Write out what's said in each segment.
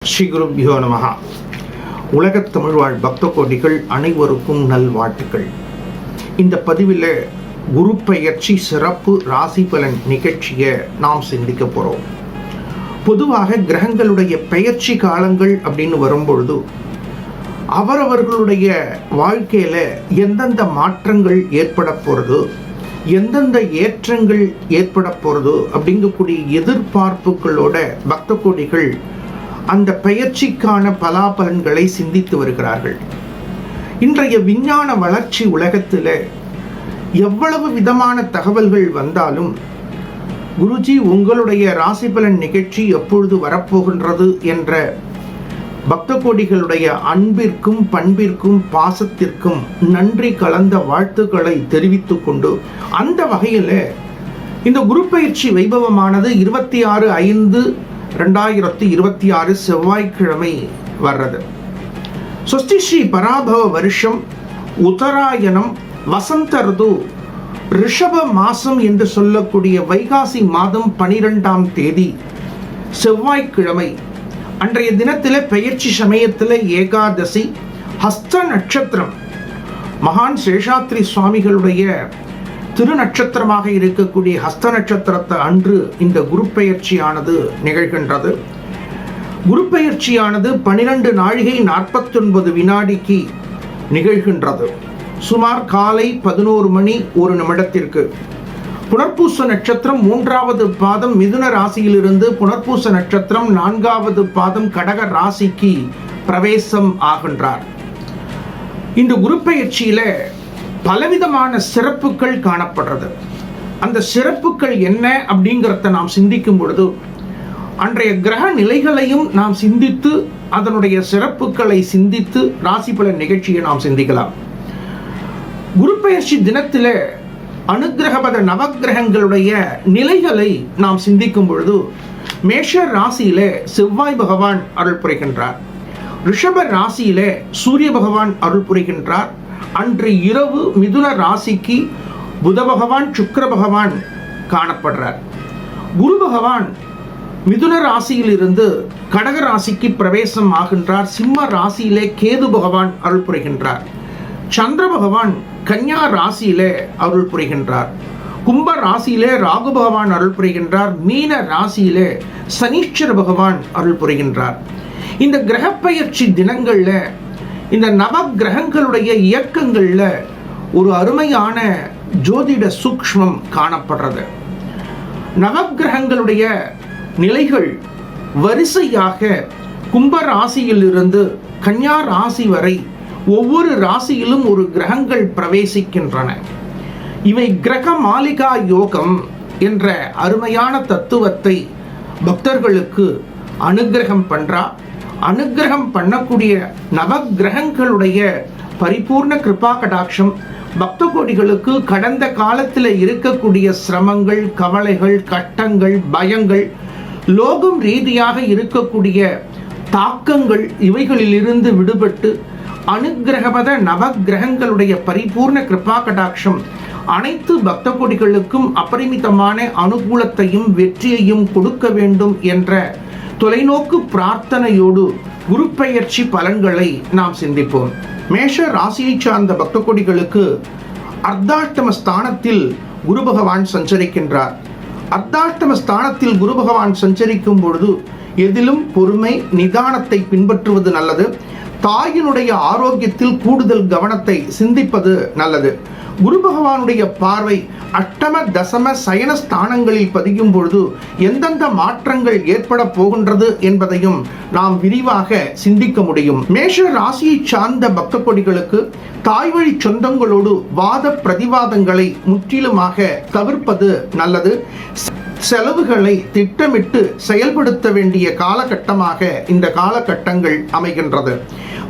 ஸ்ரீ குருப்யோ நமஹ. உலகத் தமிழ் வாழ் பக்த கோடிகள் அனைவருக்கும் நல்வாழ்த்துக்கள். இந்த பதிவில் குரு பெயர்ச்சி சிறப்பு ராசி பலன் நிகழ்ச்சியை நாம் சிந்திக்க போகிறோம். பொதுவாக கிரகங்களுடைய பெயர்ச்சி காலங்கள் அப்படின்னு வரும்பொழுது அவரவர்களுடைய வாழ்க்கையில் எந்தெந்த மாற்றங்கள் ஏற்பட போகிறது, எந்தெந்த ஏற்றங்கள் ஏற்பட போகிறது அப்படிங்கக்கூடிய எதிர்பார்ப்புகளோட பக்த கோடிகள் அந்த பெயர்ச்சிக்கான பலாபலன்களை சிந்தித்து வருகிறார்கள். இன்றைய விஞ்ஞான வளர்ச்சி உலகத்தில் எவ்வளவு விதமான தகவல்கள் வந்தாலும், குருஜி உங்களுடைய ராசி பலன் நிகழ்ச்சி எப்பொழுது வரப்போகின்றது என்ற பக்த கோடிகளுடைய அன்பிற்கும் பண்பிற்கும் பாசத்திற்கும் நன்றி கலந்த வாழ்த்துக்களை தெரிவித்துக் கொண்டு, அந்த வகையில் இந்த குரு பயிற்சி வைபவமானது 26/5/2026 செவ்வாய்க்கிழமை வர்றது. சொஸ்தி ஸ்ரீ பராபவ வருஷம் உத்தராயணம் வசந்த ருது ரிஷப மாசம் என்று சொல்லக்கூடிய வைகாசி மாதம் 12ஆம் தேதி செவ்வாய்க்கிழமை அன்றைய தினத்தில் பெயர்ச்சி சமயத்தில் ஏகாதசி ஹஸ்த நட்சத்திரம், மகான் சேஷாத்ரி சுவாமிகளுடைய திருநட்சத்திரமாக இருக்கக்கூடிய ஹஸ்த நட்சத்திரத்தை அன்று இந்த குரு பெயர்ச்சியானது நிகழ்கின்றது. குரு பெயர்ச்சியானது 12 நாழிகை 49 வினாடிக்கு நிகழ்கின்றது. சுமார் காலை 11 மணி 1 நிமிடத்திற்கு புனர்பூச நட்சத்திரம் 3வது பாதம் மிதுன ராசியிலிருந்து புனர்பூச நட்சத்திரம் 4வது பாதம் கடக ராசிக்கு பிரவேசம் ஆகின்றார். இந்த குரு பெயர்ச்சியில பலவிதமான சிறப்புகள் காணப்படுறது. அந்த சிறப்புகள் என்ன அப்படிங்கிறத நாம் சிந்திக்கும் பொழுது அன்றைய கிரக நிலைகளையும் நாம் சிந்தித்து அதனுடைய சிறப்புகளை சிந்தித்து ராசி பலன் நிகழ்ச்சியை நாம் சிந்திக்கலாம். குரு பெயர்ச்சி தினத்தில் அனுகிரகபத நவகிரகங்களுடைய நிலைகளை நாம் சிந்திக்கும் பொழுது மேஷ ராசியில செவ்வாய் பகவான் அருள் புரிகின்றார். ரிஷப ராசியில சூரிய பகவான் அருள் புரிகின்றார். அன்று இரவு மிதுன ராசிக்கு புத பகவான் சுக்கிர பகவான் காணப்படுறார். குரு பகவான் மிதுன ராசியில் இருந்து கடக ராசிக்கு பிரவேசம் ஆகின்றார். சிம்ம ராசியிலே கேது பகவான் அருள் புரிகின்றார். சந்திர பகவான் கன்யா ராசியிலே அருள் புரிகின்றார். கும்ப ராசியிலே ராகு பகவான் அருள் புரிகின்றார். மீன ராசியிலே சனீஸ்வர பகவான் அருள் புரிகின்றார். இந்த கிரகப்பெயர்ச்சி தினங்கள்ல இந்த நவ கிரகங்களுடைய இயக்கங்கள்ல ஒரு அருமையான ஜோதிட சூக்ஷ்மம் காணப்படுறது. நவகிரகங்களுடைய நிலைகள் வரிசையாக கும்ப ராசியில் இருந்து கன்யா ராசி வரை ஒவ்வொரு ராசியிலும் ஒரு கிரகங்கள் பிரவேசிக்கின்றன. இவை கிரக மாளிகா யோகம் என்ற அருமையான தத்துவத்தை பக்தர்களுக்கு அனுகிரகம் பண்றா. அனுகிரகம் பண்ணக்கூடிய நவகிரகங்களுடைய பரிபூர்ண கிருபா கடாட்சம் பக்த கோடிகளுக்கு கடந்த காலத்தில் இருக்கக்கூடிய சிரமங்கள், கவலைகள், கட்டங்கள், பயங்கள், லோகம் ரீதியாக இருக்கக்கூடிய தாக்கங்கள் இவைகளிலிருந்து விடுபட்டு அனுகிரகபத நவகிரகங்களுடைய பரிபூர்ண கிருபா கடாட்சம் அனைத்து பக்த கோடிகளுக்கும் அபரிமிதமான அனுகூலத்தையும் வெற்றியையும் கொடுக்க வேண்டும் என்ற தொலைநோக்கு பிரார்த்தனையோடு குரு பெயர்ச்சி பலன்களை நாம் சிந்திப்போம். மேஷ ராசியை சார்ந்த பக்த கோடிகளுக்கு அர்த்தாஷ்டம ஸ்தானத்தில் குரு பகவான் சஞ்சரிக்கின்றார். அர்த்தாஷ்டம ஸ்தானத்தில் குரு பகவான் சஞ்சரிக்கும் பொழுது எதிலும் பொறுமை, நிதானத்தை பின்பற்றுவது நல்லது. தாயினுடைய ஆரோக்கியத்தில் கூடுதல் கவனத்தை சிந்திப்பது நல்லது. குரு பகவானுடைய பார்வை அஷ்டம தசம சயன ஸ்தானங்களில் பதியும் பொழுது எந்தெந்த மாற்றங்கள் ஏற்பட போகின்றது என்பதையும் நாம் விரிவாக சிந்திக்க முடியும். மேஷ ராசியை சார்ந்த பக்த கோடிகளுக்கு தாய் வழி சொந்தங்களோடு வாத பிரதிவாதங்களை முற்றிலுமாக தவிர்ப்பது நல்லது. செலவுகளை திட்டமிட்டு செயல்படுத்த வேண்டிய காலகட்டமாக இந்த காலகட்டங்கள் அமைகின்றது.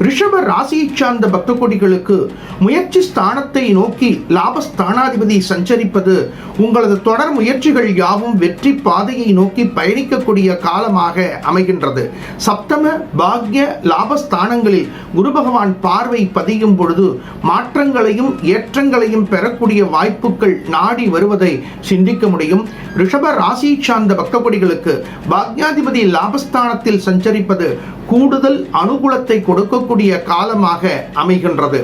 ரிஷப ராசியை சார்ந்த பக்த கோடிகளுக்கு முயற்சி ஸ்தானத்தை நோக்கி லாபஸ்தானாதிபதி சஞ்சரிப்பது உங்களது தொடர் முயற்சிகள் யாவும் வெற்றி பாதையை நோக்கி பயணிக்கக்கூடிய காலமாக அமைகின்றது. சப்தம பாக்ய லாபஸ்தானங்களில் குரு பகவான் பார்வை பதியும் பொழுது மாற்றங்களையும் ஏற்றங்களையும் பெறக்கூடிய வாய்ப்புகள் நாடி வருவதை சிந்திக்க முடியும். ரிஷப ராசியை சார்ந்த பக்த கொடிகளுக்கு பாக்யாதிபதி லாபஸ்தானத்தில் சஞ்சரிப்பது கூடுதல் அனுகூலத்தை கொடுக்கக்கூடிய காலமாக அமைகின்றது.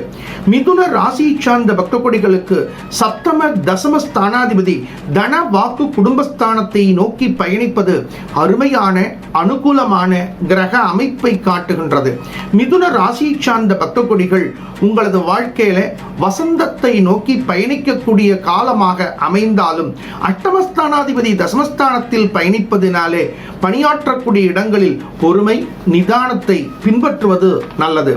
மிதுன ராசியை சார்ந்த பக்த கொடிகளுக்கு சப்தம தசம ஸ்தானாதிபதி தன வாக்கு குடும்பஸ்தானத்தை நோக்கி பயணிப்பது அருமையான அனுகூலமான கிரக அமைப்பை காட்டுகின்றது. மிதுன ராசியை சார்ந்த பக்த கொடிகள் உங்களது வாழ்க்கையில வசந்தத்தை நோக்கி பயணிக்கக்கூடிய காலமாக அமைந்தாலும் அஷ்டமஸ்தானாதிபதி தசமஸ்தானத்தில் பயணிப்பதினாலே பணியாற்றக்கூடிய இடங்களில் பொறுமை நிதானத்தை பின்பற்றுவது நல்லது.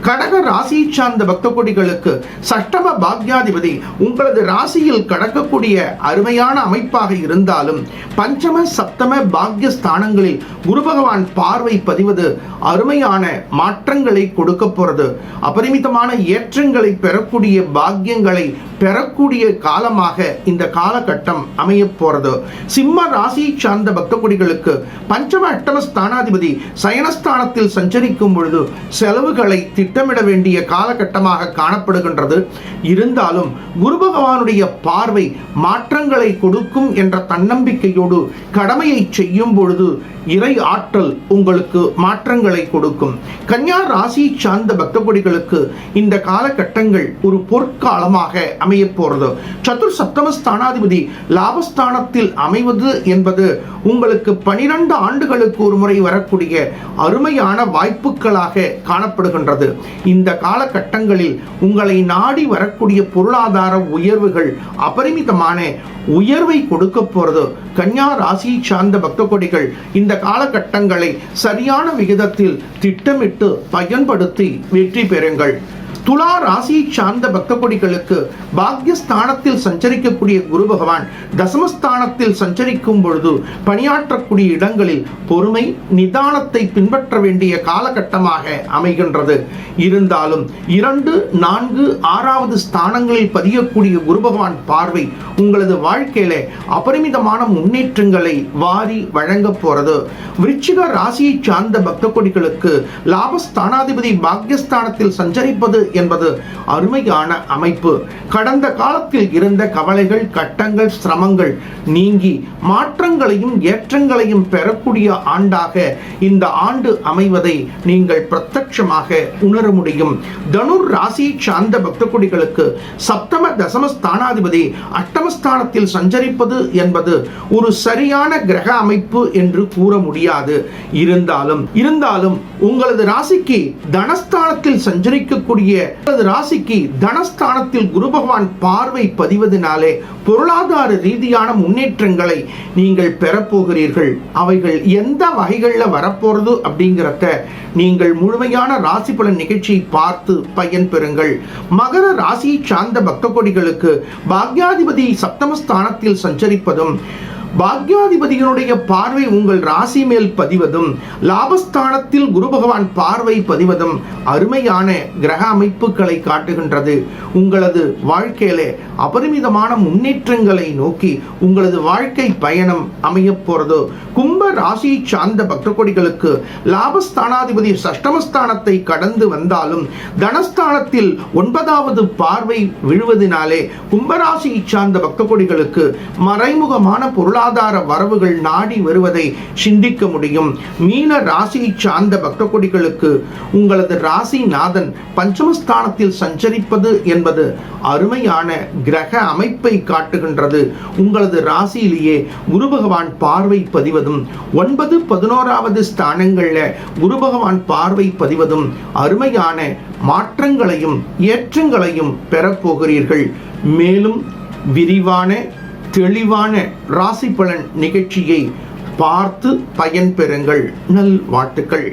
கடக ராசியை சார்ந்த பக்த கொடிகளுக்கு சஷ்டம பாக்யாதிபதி உங்களது ராசியில் கடக்கக்கூடிய அருமையான அமைப்பாக இருந்தாலும் பஞ்சம சப்தம பாக்ய ஸ்தானங்களில் குரு பகவான் பார்வை பதிவது அருமையான மாற்றங்களை கொடுக்க போறது. அபரிமிதமான ஏற்றங்களை பெறக்கூடிய பாக்கியங்களை பெறக்கூடிய காலமாக இந்த காலகட்டம் அமைய போறது. சிம்ம ராசியை சார்ந்த பக்த கொடிகளுக்கு பஞ்சம அஷ்டம ஸ்தானாதிபதி சயனஸ்தானத்தில் சஞ்சரிக்கும் பொழுது செலவுகளை திட்டமிட வேண்டிய காலகட்டமாக காணப்படுகின்றது. இருந்தாலும் குரு பகவானுடைய பார்வை மாற்றங்களை கொடுக்கும் என்ற தன்னம்பிக்கையோடு கடமையை செய்யும் பொழுது இறை ஆற்றல் உங்களுக்கு மாற்றங்களை கொடுக்கும். கன்னியா ராசியை சார்ந்த பக்த கொடிகளுக்கு இந்த காலகட்டங்கள் ஒரு பொற்காலமாக அமைய போறது. சதுர் சப்தம ஸ்தானாதிபதி லாபஸ்தானத்தில் அமைவது என்பது உங்களுக்கு 12 ஆண்டுகளுக்கு ஒரு முறை வரக்கூடிய அருமையான வாய்ப்புகளாக காணப்படுகின்றது. இந்த காலகட்டங்களில் உங்களை நாடி வரக்கூடிய பொருளாதார உயர்வுகள் அபரிமிதமான உயர்வை கொடுக்க போறது. கன்னியா ராசியை சார்ந்த பக்த கொடிகள் இந்த காலகட்டங்களை சரியான விகிதத்தில் திட்டமிட்டு பயன்படுத்தி வெற்றி பெறுங்கள். துலா ராசியை சார்ந்த பக்த கொடிகளுக்கு பாக்யஸ்தானத்தில் சஞ்சரிக்கக்கூடிய குரு பகவான் தசமஸ்தானத்தில் சஞ்சரிக்கும் பொழுது பணியாற்றக்கூடிய இடங்களில் பொறுமை நிதானத்தை பின்பற்ற வேண்டிய காலகட்டமாக அமைகின்றது. இருந்தாலும் 2, 4, 6வது ஸ்தானங்களில் பதியக்கூடிய குரு பகவான் பார்வை உங்களது வாழ்க்கையில அபரிமிதமான முன்னேற்றங்களை வாரி வழங்க போறது. விருச்சிக ராசியை சார்ந்த பக்த கொடிகளுக்கு லாபஸ்தானாதிபதி பாக்யஸ்தானத்தில் சஞ்சரிப்பது என்பது அருமையான அமைப்பு. கடந்த காலத்தில் இருந்த கவலைகள் கட்டங்கள் சிரமங்கள் நீங்கி மாற்றங்களையும் ஏற்றங்களையும் பெறக்கூடிய ஆண்டாக இந்த ஆண்டு அமைவதை நீங்கள் பிரத்யட்சமாக உணர முடியும். தனுர் ராசியை சார்ந்த பக்த கொடிகளுக்கு சப்தம தசம ஸ்தானாதிபதி அஷ்டமஸ்தானத்தில் சஞ்சரிப்பது என்பது ஒரு சரியான கிரக அமைப்பு என்று கூற முடியாது. இருந்தாலும் உங்களது ராசிக்கு தனஸ்தானத்தில் சஞ்சரிக்கக்கூடிய ராசிக்கு தனஸ்தானத்தில் குரு பகவான் பார்வை பதிவதனாலே பொருளாதார ரீதியான முன்னேற்றங்களை நீங்கள் பெறப்போகிறீர்கள். அவைகள் எந்த வகைகளில் வரப்போறது அப்படிங்கிறத நீங்கள் முழுமையான ராசி பலன் நிகழ்ச்சியை பார்த்து பயன்பெறுங்கள். மகர ராசியை சார்ந்த பக்த கொடிகளுக்கு பாக்யாதிபதி சப்தமஸ்தானத்தில் சஞ்சரிப்பதும் பாக்யாதிபதியினுடைய பார்வை உங்கள் ராசி மேல் பதிவதும் லாபஸ்தானத்தில் குரு பகவான் பார்வை பதிவதும் அருமையான கிரக அமைப்புகளை காட்டுகின்றது. உங்களது வாழ்க்கையில அபரிமிதமான முன்னேற்றங்களை நோக்கி உங்களது வாழ்க்கை பயணம் அமைய போறது. கும்ப ராசியை சார்ந்த பக்த கொடிகளுக்கு லாபஸ்தானாதிபதி சஷ்டமஸ்தானத்தை கடந்து வந்தாலும் தனஸ்தானத்தில் 9வது பார்வை விழுவதினாலே கும்பராசியை சார்ந்த பக்த கொடிகளுக்கு மறைமுகமான பொருளாதார வரவுகள் நாடி வருவதை சிந்திக்க முடியும். மீன ராசியை சார்ந்த பக்த கொடிகளுக்கு உங்களது ராசிநாதன் பஞ்சமஸ்தானத்தில் சஞ்சரிப்பது என்பது அருமையான கிரக அமைப்பை காட்டுகின்றது. உங்களது ராசியிலேயே குரு பகவான் பார்வை பதிவதும் 9, 11வது ஸ்தானங்களில் குரு பகவான் பார்வை பதிவதும் அருமையான மாற்றங்களையும் ஏற்றங்களையும் பெறப்போகிறீர்கள். மேலும் விரிவான தெளிவான ராசி பலன் நிகழ்ச்சியை பார்த்து பயன்பெறுங்கள். நல்வாழ்த்துக்கள்.